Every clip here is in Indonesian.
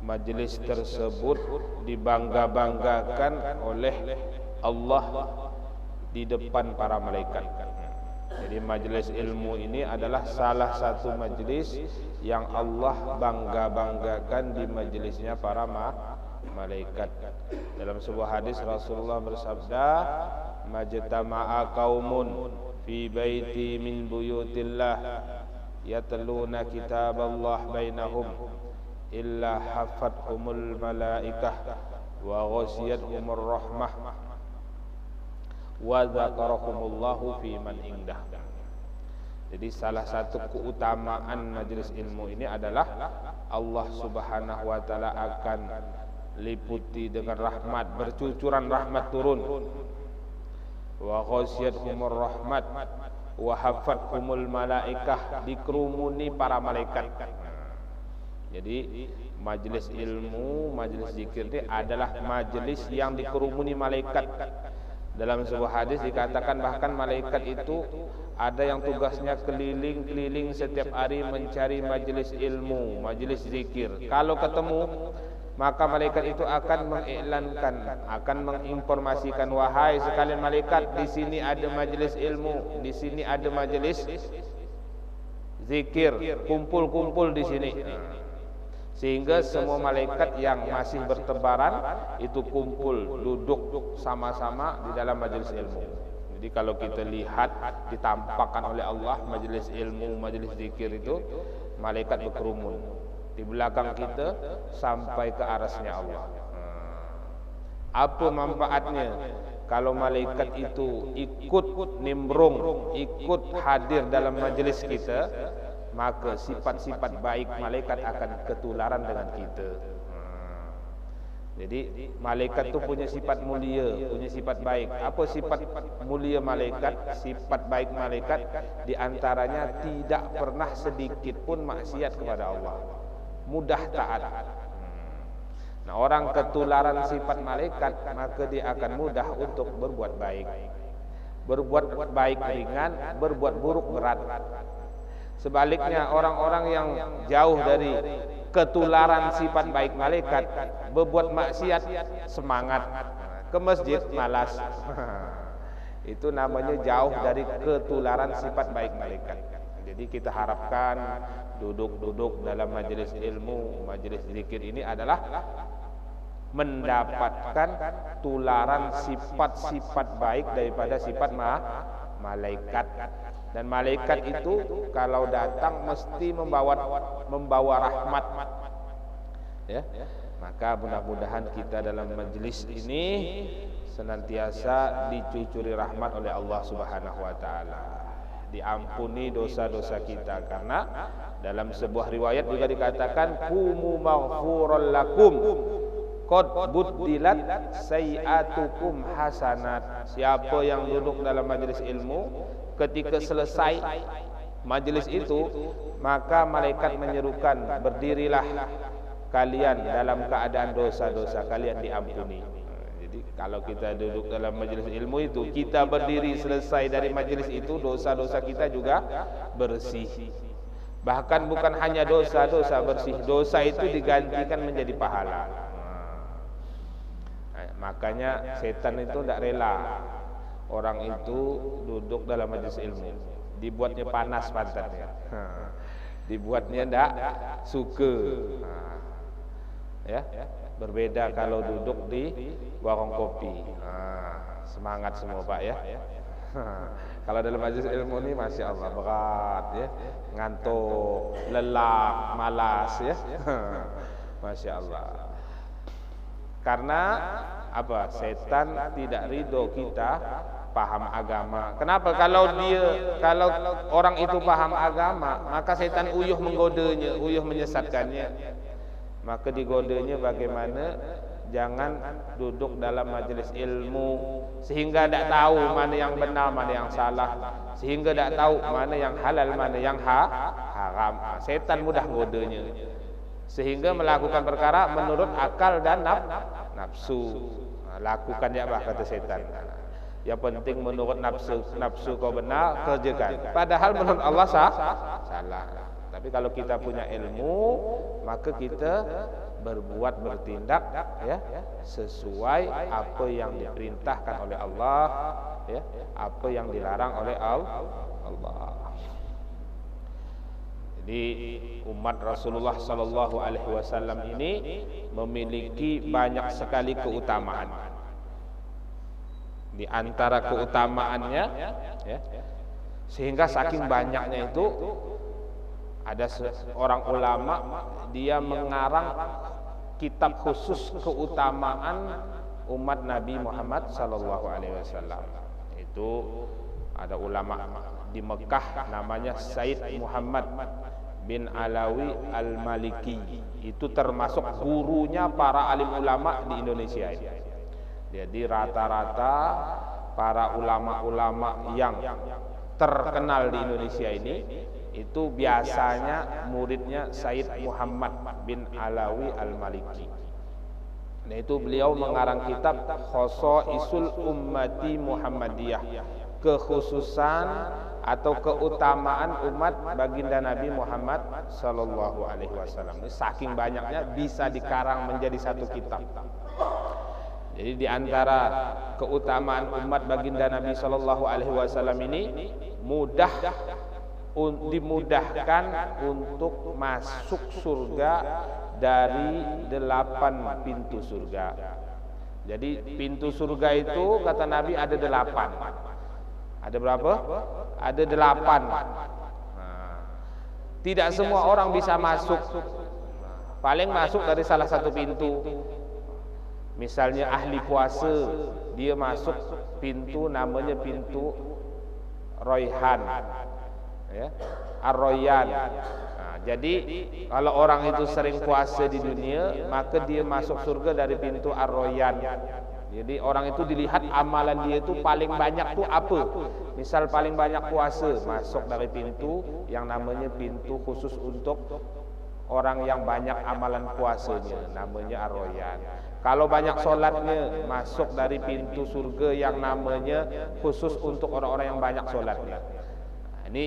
Majelis tersebut dibangga-banggakan oleh Allah di depan para malaikat. Jadi majelis ilmu ini adalah salah satu majelis yang Allah bangga-banggakan di majelisnya para malaikat. Dalam sebuah hadis Rasulullah bersabda, "Majtama'a qaumun fi baiti min buyutillah yatluna kitaballah bainahum illa hafathumul malaikah wa ghasiyatuhumur rahmah wa dzakarakumullahu fi man indah." Jadi salah satu keutamaan majelis ilmu ini adalah Allah Subhanahu wa taala akan liputi dengan rahmat, bercucuran rahmat turun. Wa ghasiyatuhumur rahmat wa hafathumul malaikah, dikerumuni para malaikat. Jadi majelis ilmu, majelis zikir ini adalah majelis yang dikerumuni malaikat. Dalam sebuah hadis dikatakan bahkan malaikat itu ada yang tugasnya keliling-keliling setiap hari mencari majelis ilmu, majelis zikir. Kalau ketemu, maka malaikat itu akan mengiklankan, akan menginformasikan, wahai sekalian malaikat, di sini ada majelis ilmu, di sini ada majelis zikir, kumpul-kumpul di sini. Sehingga semua malaikat yang masih bertebaran itu kumpul, duduk sama-sama di dalam majelis ilmu. Jadi kalau kita lihat ditampakkan oleh Allah majelis ilmu, majelis zikir itu, malaikat berkerumun di belakang kita sampai ke arasnya Allah. Apa manfaatnya kalau malaikat itu ikut nimbrung, ikut hadir dalam majelis kita? Maka sifat-sifat baik malaikat akan ketularan dengan kita. Jadi malaikat itu punya sifat mulia, punya sifat baik. Apa sifat mulia malaikat? Sifat baik malaikat di antaranya tidak pernah sedikit pun maksiat kepada Allah. Mudah taat. Nah, orang ketularan sifat malaikat, maka dia akan mudah untuk berbuat baik. Berbuat baik ringan, berbuat buruk berat. Sebaliknya orang-orang yang jauh dari ketularan sifat baik malaikat, berbuat maksiat semangat, ke masjid malas. Itu namanya jauh dari ketularan sifat baik malaikat. Jadi kita harapkan duduk-duduk dalam majelis ilmu, majelis zikir ini adalah mendapatkan tularan sifat-sifat baik daripada sifat malaikat. Dan malaikat itu kalau datang mesti membawa rahmat. Ya. Maka mudah-mudahan kita dalam majelis ini senantiasa dicucuri rahmat oleh Allah Subhanahu wa taala. Diampuni dosa-dosa kita, karena dalam sebuah riwayat juga dikatakan kumu maghfuran lakum qad buddilat sayiatukum hasanat. Siapa yang duduk dalam majelis ilmu, ketika selesai majelis itu, maka malaikat menyerukan, berdirilah kalian dalam keadaan dosa-dosa kalian diampuni. Jadi kalau kita duduk dalam majelis ilmu itu, kita berdiri selesai dari majelis itu, dosa-dosa kita juga bersih. Bahkan bukan hanya dosa-dosa bersih, dosa itu digantikan menjadi pahala. Makanya setan itu tidak rela orang itu duduk dalam majelis ilmu, dibuatnya panas pantatnya, dibuatnya tidak suka. Ya, berbeda kalau duduk di warung kopi. Semangat semua Pak ya. Kalau dalam majelis ilmu ini masya Allah berat ya, ngantuk, lelah, malas ya. Masya Allah. Karena apa? Setan tidak ridho kita paham agama. Kenapa? Kalau orang itu paham agama, maka setan uyuh menggodanya, uyuh menyesatkannya. Maka digodanya bagaimana? Jangan duduk dalam majelis ilmu sehingga tidak tahu mana yang benar, mana yang salah, sehingga tidak tahu mana yang halal, mana yang haram. Setan mudah godanya, sehingga melakukan perkara menurut akal dan nafsu. Lakukan ya bah, kata setan. Yang penting menurut nafsu kau benar, kerjakan. Padahal menurut Allah salah. Tapi kalau kita punya ilmu, maka kita bertindak ya sesuai apa yang diperintahkan oleh Allah, ya, apa yang dilarang oleh Allah. Jadi umat Rasulullah sallallahu alaihi wasallam ini memiliki banyak sekali keutamaan. Di antara keutamaannya ya, sehingga saking banyaknya itu ada seorang ulama, dia mengarang kitab khusus keutamaan umat Nabi Muhammad sallallahu alaihi wasallam. Itu ada ulama di Mekah namanya Said Muhammad bin Alawi Al-Maliki. Itu termasuk gurunya para alim ulama di Indonesia ini. Jadi rata-rata para ulama-ulama yang terkenal di Indonesia ini itu biasanya muridnya Said Muhammad bin Alawi Al-Maliki. Nah, itu beliau mengarang kitab Khosaisul Ummati Muhammadiyah, kekhususan atau keutamaan umat baginda Nabi Muhammad sallallahu alaihi wasallam. Ini saking banyaknya bisa dikarang menjadi satu kitab. Jadi di antara keutamaan umat baginda Nabi sallallahu alaihi wasallam ini dimudahkan untuk masuk surga dari 8 pintu surga. Jadi pintu surga itu kata Nabi ada 8. Ada berapa? Ada 8. Tidak semua orang bisa masuk. Paling masuk dari salah satu pintu. Misalnya ahli puasa, dia masuk pintu namanya pintu Royhan, ya, Ar-Royan. Nah, Jadi kalau orang itu sering puasa di dunia, maka dia masuk surga dari pintu Ar-Rayyan. Jadi orang itu dilihat amalan dia itu paling banyak tuh apa. Misal paling banyak puasa, masuk dari pintu yang namanya pintu khusus untuk orang yang banyak amalan puasanya, namanya Ar-Rayyan. Kalau banyak solatnya, masuk dari pintu surga yang namanya khusus untuk orang-orang yang banyak solatnya. Ini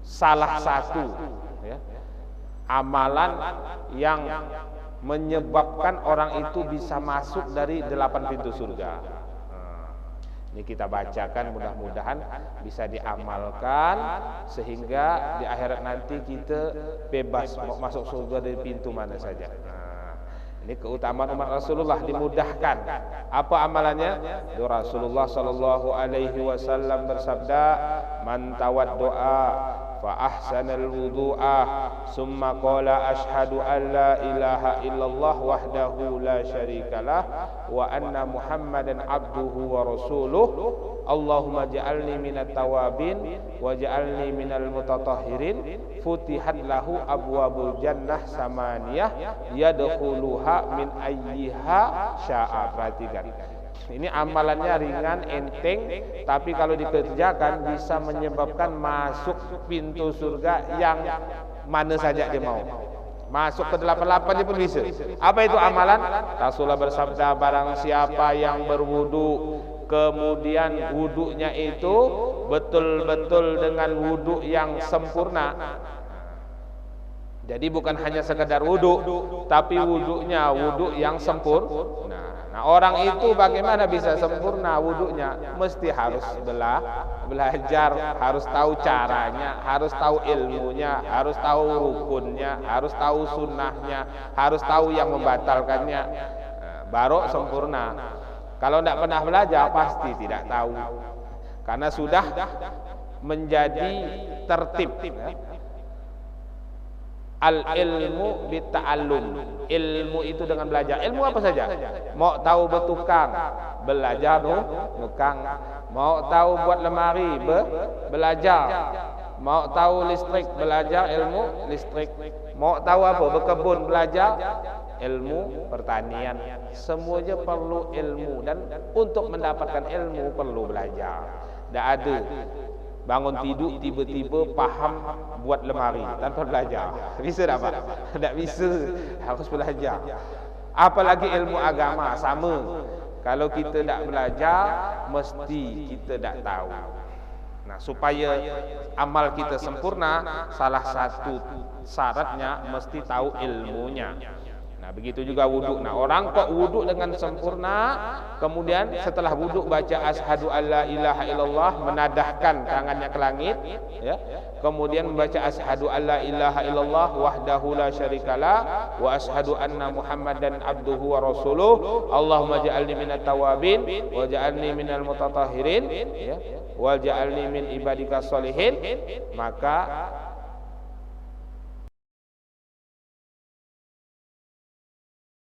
salah satu ya, amalan yang menyebabkan orang itu bisa masuk dari 8 pintu surga. Ini kita bacakan, mudah-mudahan bisa diamalkan sehingga di akhirat nanti kita bebas mau masuk surga dari pintu mana saja. Ini keutamaan umat Rasulullah, dimudahkan. Apa amalannya? Rasulullah sallallahu alaihi wasallam bersabda, "Man tawaddoa fa ahsanal wudu'a summa qala asyhadu an la ilaha illallah wahdahu la syarikalah wa anna Muhammadan abduhu wa rasuluh Allahumma ja'alni minat tawabin wa ja'alni minal mutatahhirin futihat lahu abwabul jannah samaniyah yadkhuluha min ayyiha sya'a." Perhatikan, ini amalannya ringan, enteng, tapi kalau dikerjakan bisa menyebabkan masuk pintu surga yang mana saja dia mau. Masuk ke 88 dia pun bisa. Apa itu amalan? Rasulullah bersabda, barang siapa yang berwudu, kemudian wudunya itu betul-betul dengan wudu yang sempurna. Jadi bukan hanya sekedar wudu, tapi wudunya wudu yang sempurna. Nah, orang itu bagaimana bisa sempurna wudunya? Mesti harus belajar, harus tahu caranya, harus tahu ilmunya, harus tahu rukunnya, harus tahu sunnahnya, harus tahu yang membatalkannya. Baru sempurna. Kalau tidak pernah belajar pasti tidak tahu, karena sudah menjadi tertib. Al-ilmu bita'allum. Ilmu itu dengan belajar. Ilmu apa saja? Mau tahu bertukang, belajar nukang. Mau tahu buat lemari, belajar. Mau tahu listrik, belajar ilmu listrik. Mau tahu apa? Berkebun, belajar ilmu pertanian. Semuanya perlu ilmu, dan untuk mendapatkan ilmu perlu belajar. Tidak ada bangun tidur tiba-tiba paham buat lemari tanpa belajar. Bisa tak Pak? Tak bisa, harus belajar. Apalagi ilmu agama sama. Kalau kita tak belajar, mesti kita tak tahu. Nah, supaya amal kita sempurna, salah satu syaratnya mesti tahu ilmunya. Nah, begitu juga wudu. Nah, orang kok wudu dengan sempurna, kemudian setelah wudu baca asyhadu alla ilaha illallah, menadahkan tangannya ke langit, ya. Kemudian membaca asyhadu alla ilaha illallah wahdahu la syarikalah wa asyhadu anna Muhammadan abduhu wa rasuluh Allahumma ja'alni minat tawabin wa ja'alni minal mutatahhirin, ya. Wa ja'alni min ibadika sholihin. Maka